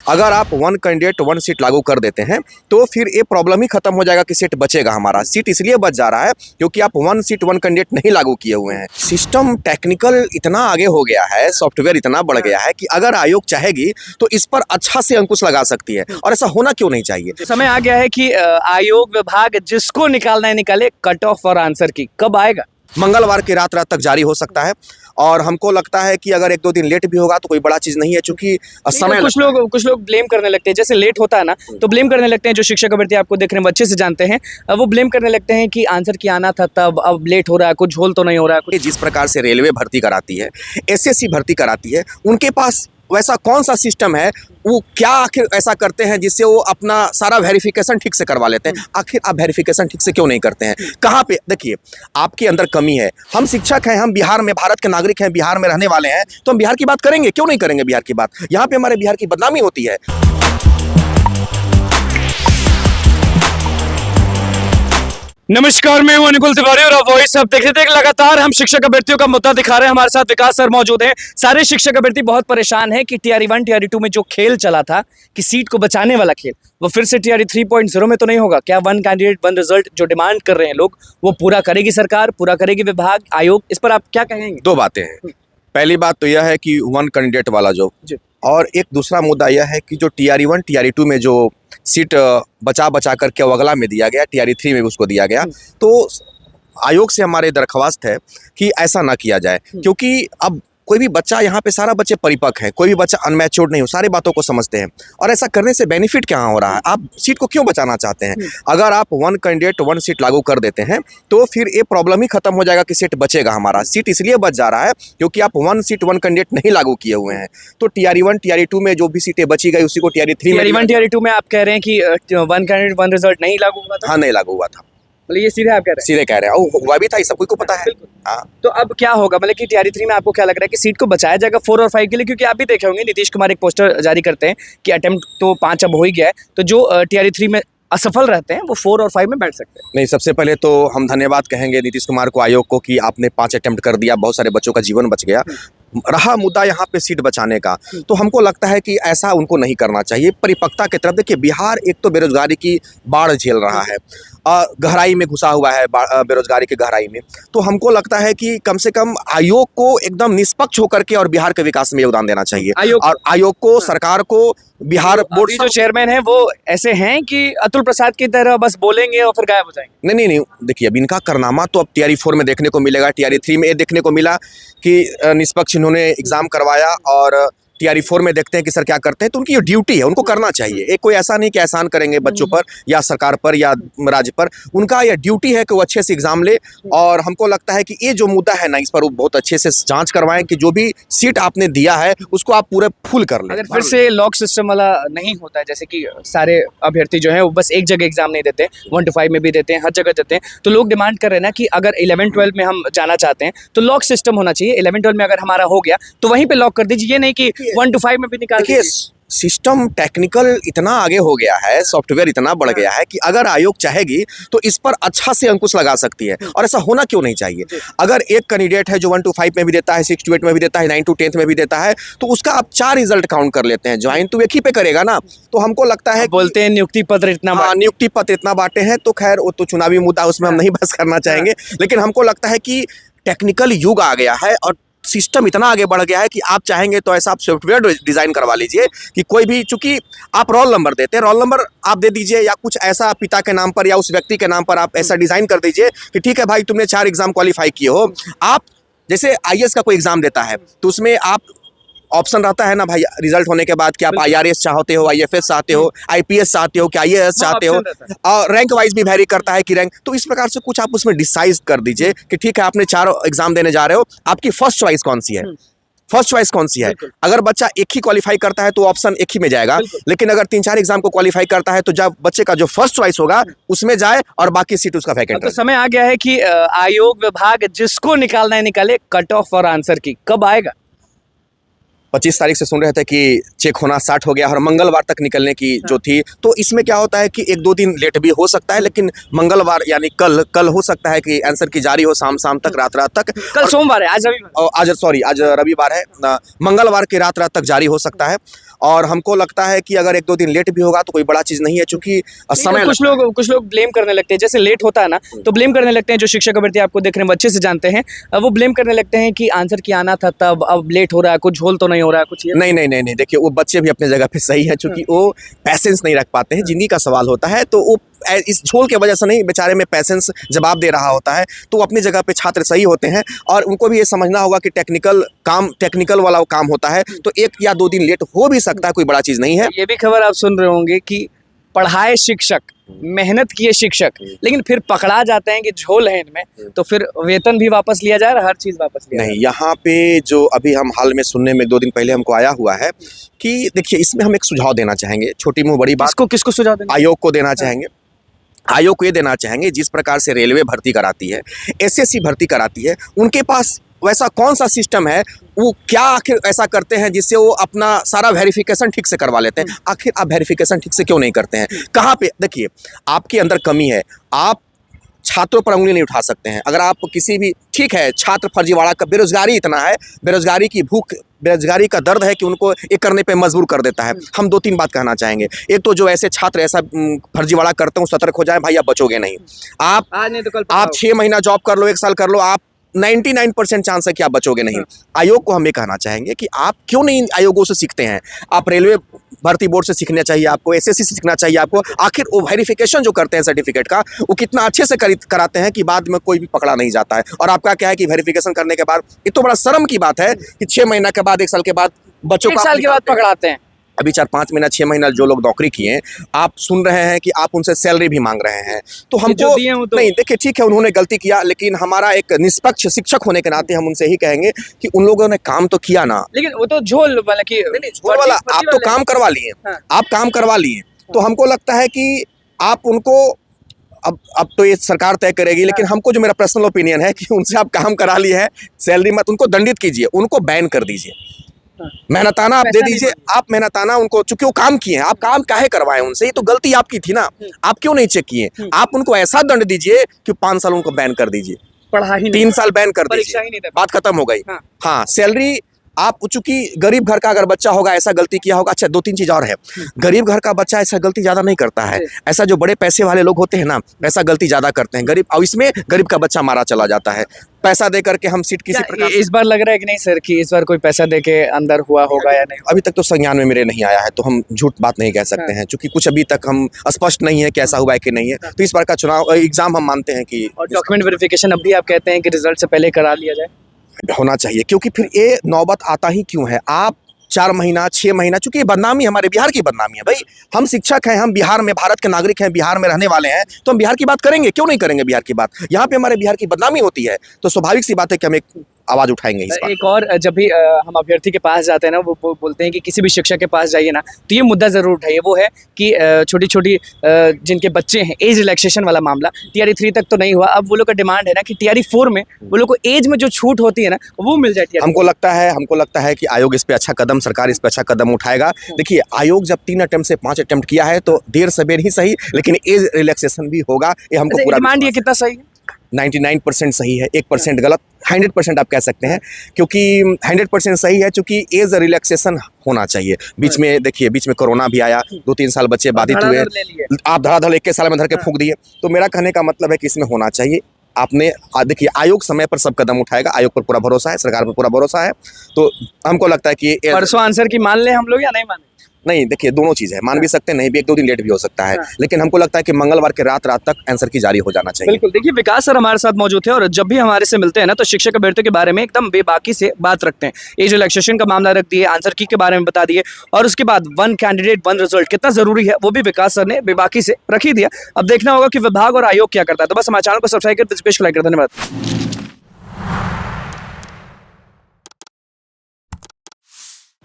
अगर आप one candidate one seat लागू कर देते हैं तो फिर ये प्रॉब्लम ही खत्म हो जाएगा कि सीट बचेगा। हमारा सीट इसलिए बच जा रहा है क्योंकि आप वन सीट वन कैंडिडेट नहीं लागू किए हुए हैं। सिस्टम टेक्निकल इतना आगे हो गया है, सॉफ्टवेयर इतना बढ़ गया है कि अगर आयोग चाहेगी तो इस पर अच्छा से अंकुश लगा सकती है, और ऐसा होना क्यों नहीं चाहिए। समय आ गया है कि आयोग विभाग जिसको निकालना है निकाले, कट ऑफ और आंसर की कब आएगा? मंगलवार की रात तक जारी हो सकता है, और हमको लगता है कि अगर एक दो दिन लेट भी होगा तो कोई बड़ा चीज नहीं है, चूंकि समय कुछ लोग ब्लेम करने लगते हैं, जैसे लेट होता है ना तो ब्लेम करने लगते हैं। जो शिक्षक अभ्यर्थी आपको देख रहे हैं, अच्छे से जानते हैं, वो ब्लेम करने लगते हैं कि आंसर की आना था तब, अब लेट हो रहा है, कुछ झोल तो नहीं हो रहा है। जिस प्रकार से रेलवे भर्ती कराती है, एसएससी भर्ती कराती है, उनके पास वैसा कौन सा सिस्टम है, वो क्या आखिर ऐसा करते हैं जिससे वो अपना सारा वेरिफिकेशन ठीक से करवा लेते हैं। आखिर आप वेरिफिकेशन ठीक से क्यों नहीं करते हैं? कहाँ पे देखिए आपके अंदर कमी है। हम शिक्षक हैं, हम बिहार में भारत के नागरिक हैं, बिहार में रहने वाले हैं, तो हम बिहार की बात करेंगे, क्यों नहीं करेंगे बिहार की बात? यहाँ पे हमारे बिहार की बदनामी होती है। नमस्कार, मैं हूं अनुकुल तिवारी और आप वॉइस अब देख रहे थे। लगातार हम शिक्षक अभ्यर्थियों का मुद्दा दिखा रहे हैं। हमारे साथ विकास सर मौजूद हैं। सारे शिक्षक अभ्यर्थी बहुत परेशान हैं कि टीआरई 1 टीआरई 2 में जो खेल चला था कि सीट को बचाने वाला खेल, वो फिर से टीआरई 3.0 में तो नहीं होगा। क्या वन कैंडिडेट वन रिजल्ट जो डिमांड कर रहे हैं लोग, वो पूरा करेगी सरकार, पूरा करेगी विभाग, आयोग? इस पर आप क्या कहेंगे? दो बातें हैं। पहली बात तो यह है कि वन कैंडिडेट वाला जो, और एक दूसरा मुद्दा यह है कि जो टीआरई 1 टीआरई 2 में जो सीट बचा बचा करके अगला में दिया गया, टीआरई 3 में भी उसको दिया गया, तो आयोग से हमारे दरख्वास्त है कि ऐसा ना किया जाए, क्योंकि अब कोई भी बच्चा, यहाँ पे सारा बच्चे परिपक्व हैं, कोई भी बच्चा अनमैच्योर्ड नहीं हो, सारी बातों को समझते हैं, और ऐसा करने से बेनिफिट क्या हो रहा है? आप सीट को क्यों बचाना चाहते हैं? अगर आप वन कैंडिडेट वन सीट लागू कर देते हैं तो फिर ये प्रॉब्लम ही खत्म हो जाएगा कि सीट बचेगा। हमारा सीट इसलिए बच जा रहा है क्योंकि आप वन सीट वन कैंडिडेट नहीं लागू किए हुए हैं। तो टीआरई 1 टीआरई 2 में जो भी सीटें बची गई उसी को टीआरई 3 में, टीआरई 1 टीआरई 2 में आप कह रहे हैं कि वन कैंडिडेट वन रिजल्ट नहीं लागू हुआ था? हाँ, नहीं लागू हुआ था। मतलब ये सीधे आप कह रहे हैं? सीधे कह रहे हैं, और हुआ भी था, सब कोई को पता है। हाँ। तो अब क्या होगा, मतलब कि टीआरई 3 में आपको क्या लग रहा है कि सीट को बचाया जाएगा 4 और 5 के लिए? क्योंकि आप भी देखे होंगे नीतीश कुमार एक पोस्टर जारी करते हैं कि अटेम्प्ट तो 5 अब हो ही गया है, तो जो टीआरई 3 में असफल रहते हैं वो 4 और 5 में बैठ सकते हैं। नहीं, सबसे पहले तो हम धन्यवाद कहेंगे नीतीश कुमार को, आयोग को, कि आपने 5 अटेम्प्ट कर दिया, बहुत सारे बच्चों का जीवन बच गया। रहा मुद्दा यहाँ पे सीट बचाने का, तो हमको लगता है कि ऐसा उनको नहीं करना चाहिए। परिपक्वता की तरफ देखिए, बिहार एक तो बेरोजगारी की बाढ़ झेल रहा है, गहराई में घुसा हुआ है, बेरोजगारी की गहराई में। तो हमको लगता है कि कम से कम आयोग को एकदम निष्पक्ष होकर के और बिहार के विकास में योगदान देना चाहिए। और आयोग को, सरकार को, बिहार बोर्ड जो चेयरमैन है वो ऐसे हैं कि अतुल प्रसाद की तरह बस बोलेंगे और फिर गायब हो जाएंगे? नहीं, देखिए अब इनका कारनामा तो अब टीआरई 4 में देखने को मिलेगा। टीआरई 3 में ये देखने को मिला कि निष्पक्ष इन्होंने एग्जाम करवाया, और टीआरई 4 में देखते हैं कि सर क्या करते हैं। तो उनकी ये ड्यूटी है, उनको करना चाहिए। एक कोई ऐसा नहीं कि एहसान करेंगे बच्चों पर या सरकार पर या राज्य पर, उनका यह ड्यूटी है कि वो अच्छे से एग्जाम ले। और हमको लगता है कि ये जो मुद्दा है ना, इस पर वो बहुत अच्छे से जांच करवाएं कि जो भी सीट आपने दिया है उसको आप पूरे फुल कर लें। अगर फिर से लॉक सिस्टम वाला नहीं होता है, जैसे कि सारे अभ्यर्थी जो है वो बस एक जगह एग्जाम नहीं देते, 1 to 5 में भी देते हैं, हर जगह देते हैं, तो लोग डिमांड कर रहे हैं ना कि अगर 11-12 में हम जाना चाहते हैं तो लॉक सिस्टम होना चाहिए। 11-12 में अगर हमारा हो गया तो वहीं पे लॉक कर दीजिए, ये नहीं कि 1 to 5 में भी निकाल दीजिए। सिस्टम टेक्निकल इतना आगे हो गया है, सॉफ्टवेयर इतना बढ़ गया है कि अगर आयोग चाहेगी तो इस पर अच्छा से अंकुश लगा सकती है, और ऐसा होना क्यों नहीं चाहिए। अगर एक कैंडिडेट है जो 1 to 5 में भी देता है, 6 to 8 में भी देता है, 9 to 10 में भी देता है, तो उसका आप 4 रिजल्ट काउंट कर लेते हैं। ज्वाइन तो एक ही पे करेगा ना। तो हमको लगता है, बोलते हैं नियुक्ति पत्र इतना बांटे हैं, तो खैर वो तो चुनावी मुद्दा, उसमें हम नहीं बहस करना चाहेंगे। लेकिन हमको लगता है कि टेक्निकल युग आ गया है और सिस्टम इतना आगे बढ़ गया है कि आप चाहेंगे तो ऐसा आप सॉफ्टवेयर डिजाइन करवा लीजिए कि कोई भी, चूंकि आप रोल नंबर देते हैं, रोल नंबर आप दे दीजिए, या कुछ ऐसा पिता के नाम पर या उस व्यक्ति के नाम पर आप ऐसा डिजाइन कर दीजिए कि ठीक है भाई, तुमने 4 एग्जाम क्वालिफाई किए हो। आप जैसे आईएएस का कोई एग्जाम देता है तो उसमें आप ऑप्शन रहता है ना भाई, रिजल्ट होने के बाद कि आप आईआरएस चाहते हो, आईएफएस चाहते हो, आईपीएस चाहते हो, कि आईएएस चाहते हो, और रैंक वाइज भी वैरी करता है कि रैंक। तो इस प्रकार से कुछ आप उसमें डिसाइड कर दीजिए कि ठीक है, आपने 4 एग्जाम देने जा रहे हो, आपकी फर्स्ट चॉइस कौन सी है। फर्स्ट चॉइस कौन सी है? अगर बच्चा एक ही क्वालिफाई करता है तो ऑप्शन एक ही में जाएगा, लेकिन अगर 3-4 एग्जाम को क्वालिफाई करता है तो जब बच्चे का जो फर्स्ट चॉइस होगा उसमें जाए और बाकी सीट उसका वैकेंट रहे। तो समय आ गया है कि आयोग विभाग जिसको निकालना है निकाले, कट ऑफ और आंसर की कब आएगा? 25 तारीख से सुन रहे थे कि चेक होना स्टार्ट हो गया और मंगलवार तक निकलने की जो थी, तो इसमें क्या होता है कि 1-2 दिन लेट भी हो सकता है, लेकिन मंगलवार यानी कल हो सकता है कि आंसर की जारी हो शाम तक, रात तक। कल सोमवार है, आज रविवार है। आज रविवार है, मंगलवार की रात तक जारी हो सकता है। और हमको लगता है कि अगर 1-2 दिन लेट भी होगा तो कोई बड़ा चीज़ नहीं है, चूँकि समय कुछ लोग ब्लेम करने लगते हैं, जैसे लेट होता है ना तो ब्लेम करने लगते हैं, जो शिक्षक अभ्यर्थी आपको देख रहे हैं, अच्छे से जानते हैं, वो ब्लेम करने लगते हैं कि आंसर की आना था तब, अब लेट हो रहा है, कुछ झोल तो नहीं हो रहा है कुछ। नहीं, देखिए वो बच्चे भी अपने जगह पे सही है, चूँकि वो पैसेंस नहीं रख पाते हैं, ज़िंदगी का सवाल होता है, तो वो इस झोल की वजह से नहीं, बेचारे में पैसेंस जवाब दे रहा होता है, तो अपनी जगह पे छात्र सही होते हैं और उनको भी ये समझना होगा कि टेक्निकल वाला वो काम होता है, तो 1 या 2 दिन लेट हो भी सकता है, कोई बड़ा चीज़ नहीं है। ये भी खबर आप सुन रहे होंगे कि पढ़ाए शिक्षक, मेहनत किए शिक्षक, लेकिन फिर पकड़ा जाते हैं कि झोल है इनमें, तो फिर वेतन भी वापस लिया जाए, हर चीज़ वापस लिया नहीं, यहाँ पे जो अभी हम हाल में सुनने में 2 दिन पहले हमको आया हुआ है कि देखिए इसमें हम एक सुझाव देना चाहेंगे, छोटी मुँह बड़ी बात। किसको सुझाव देना? आयोग को देना चाहेंगे। आयोग को ये देना चाहेंगे, जिस प्रकार से रेलवे भर्ती कराती है, एसएससी भर्ती कराती है, उनके पास वैसा कौन सा सिस्टम है, वो क्या आखिर ऐसा करते हैं जिससे वो अपना सारा वेरिफिकेशन ठीक से करवा लेते हैं? आखिर आप वेरिफिकेशन ठीक से क्यों नहीं करते हैं? कहाँ पे देखिए आपके अंदर कमी है, आप छात्रों पर उंगली नहीं उठा सकते हैं। अगर आप किसी भी, ठीक है छात्र फर्जीवाड़ा का, बेरोजगारी इतना है, बेरोजगारी की भूख, बेरोजगारी का दर्द है कि उनको एक करने पे मजबूर कर देता है। हम 2-3 बात कहना चाहेंगे। एक तो जो ऐसे छात्र ऐसा फर्जीवाड़ा करते हैं, सतर्क हो जाए भाई, आप बचोगे नहीं। आप आज नहीं तो कल आप 6 महीना जॉब कर लो, 1 साल कर लो, आप 99% चांस है कि आप बचोगे नहीं। आयोग को हम ये कहना चाहेंगे कि आप क्यों नहीं आयोगों से सीखते हैं? आप रेलवे भर्ती बोर्ड से सीखना चाहिए आपको, एसएससी से सीखना चाहिए आपको। आखिर वो वेरिफिकेशन जो करते हैं सर्टिफिकेट का, वो कितना अच्छे से कराते हैं कि बाद में कोई भी पकड़ा नहीं जाता है। और आपका क्या है कि वेरिफिकेशन करने के बाद, ये तो बड़ा शर्म की बात है कि 6 महीना के बाद, 1 साल के बाद बच्चों को 1 साल के बाद पकड़ाते हैं। अभी 4-5 महीना 6 महीना जो लोग नौकरी किए हैं, आप सुन रहे हैं कि आप उनसे सैलरी भी मांग रहे हैं, तो हमको नहीं, देखिए ठीक है उन्होंने गलती किया, लेकिन हमारा एक निष्पक्ष शिक्षक होने के नाते हम उनसे ही कहेंगे कि उन लोगों ने काम तो किया ना। लेकिन वो तो झोल वाला कि झोल वाला, आप तो काम करवा लिए, आप काम करवा लिए, तो हमको लगता है कि आप उनको, अब तो ये सरकार तय करेगी, लेकिन हमको जो मेरा पर्सनल ओपिनियन है कि उनसे आप काम करा लिए हैं, सैलरी मत, उनको दंडित कीजिए, उनको बैन कर दीजिए, मेहनताना आप दे दीजिए, आप मेहनताना उनको, चूंकि वो काम किए हैं, आप काम काहे करवाएं उनसे? ये तो गलती आपकी थी ना, आप क्यों नहीं चेक किए? आप उनको ऐसा दंड दीजिए कि 5 साल उनको बैन कर दीजिए, पढ़ा ही 3 साल बैन कर दीजिए, बात खत्म हो गई। हाँ, सैलरी आप, चूंकि गरीब घर का अगर बच्चा होगा, ऐसा गलती किया होगा, अच्छा 2-3 चीज और है, गरीब घर का बच्चा ऐसा गलती ज्यादा नहीं करता है, ऐसा जो बड़े पैसे वाले लोग होते हैं ना, ऐसा गलती ज्यादा करते हैं गरीब, और इसमें गरीब का बच्चा मारा चला जाता है। पैसा दे करके हम सीट किसी प्रकार, इस बार लग रहा है कि नहीं सर कि इस बार कोई पैसा दे के अंदर हुआ होगा या नहीं? अभी तक तो संज्ञान में मेरे नहीं आया है, तो हम झूठ बात नहीं कह सकते हैं, क्योंकि कुछ अभी तक हम स्पष्ट नहीं है कि ऐसा हुआ है कि नहीं है। तो इस बार का चुनाव एग्जाम हम मानते हैं कि, और डॉक्यूमेंट वेरिफिकेशन अब भी आप कहते हैं कि रिजल्ट से पहले करा लिया जाए, होना चाहिए, क्योंकि फिर ये नौबत आता ही क्यों है? आप 4 महीना 6 महीना, चूंकि ये बदनामी हमारे बिहार की बदनामी है भाई। हम शिक्षक हैं, हम बिहार में, भारत के नागरिक हैं, बिहार में रहने वाले हैं, तो हम बिहार की बात करेंगे, क्यों नहीं करेंगे बिहार की बात? यहाँ पे हमारे बिहार की बदनामी होती है, तो स्वाभाविक सी बात है कि हम एक आवाज उठाएंगे इस पर। एक और, जब भी हम अभ्यर्थी के पास जाते हैं ना, वो बोलते हैं कि किसी भी शिक्षक के पास जाइए ना, तो ये मुद्दा जरूर उठाइए, वो है कि छोटी छोटी जिनके बच्चे हैं, एज रिलैक्सेशन वाला मामला TRE 3 तक तो नहीं हुआ, अब वो लोग का डिमांड है ना कि TRE 4 में वो लोग को एज में जो छूट होती है ना, वो मिल जाए। हमको लगता है कि आयोग इस पे अच्छा कदम, सरकार इस पे अच्छा कदम उठाएगा। देखिए आयोग जब 3 अटेम्प्ट से 5 अटेम्प्ट किया है, तो देर सवेर ही सही, लेकिन एज रिलैक्सेशन भी होगा, ये हमको पूरा डिमांड। ये कितना सही है? 99% सही है, 1% गलत, 100% आप कह सकते हैं, क्योंकि 100% सही है, क्योंकि एज रिलैक्सेशन होना चाहिए। बीच में देखिए, बीच में कोरोना भी आया, 2-3 साल बच्चे बाधित हुए, आप धड़ाधड़ 21 साल में धर के फूंक दिए। तो मेरा कहने का मतलब है कि इसमें होना चाहिए। आपने देखिए, आयोग समय पर सब कदम उठाएगा, आयोग पर पूरा भरोसा है, सरकार पर पूरा भरोसा है, तो हमको लगता है कि परसों आंसर की मान ले हम लोग या नहीं माने? नहीं, देखिए दोनों चीज़ है, मान भी सकते हैं, नहीं भी, 1-2 दिन लेट भी हो सकता है, लेकिन हमको लगता है कि मंगलवार के रात तक आंसर की जारी हो जाना चाहिए। बिल्कुल, देखिए विकास सर हमारे साथ मौजूद थे, और जब भी हमारे से मिलते हैं ना, तो शिक्षक अभ्यर्थियों के बारे में एकदम बेबाकी से बात रखते हैं। एज रिलैक्सेशन का मामला रख दिए, आंसर की के बारे में बता दिए, और उसके बाद 1 कैंडिडेट 1 रिजल्ट कितना जरूरी है, वो भी विकास सर ने बेबाकी से रख ही दिया। अब देखना होगा कि विभाग और आयोग क्या करता है। तो बस हमारे चैनल को सब्सक्राइब कर, धन्यवाद।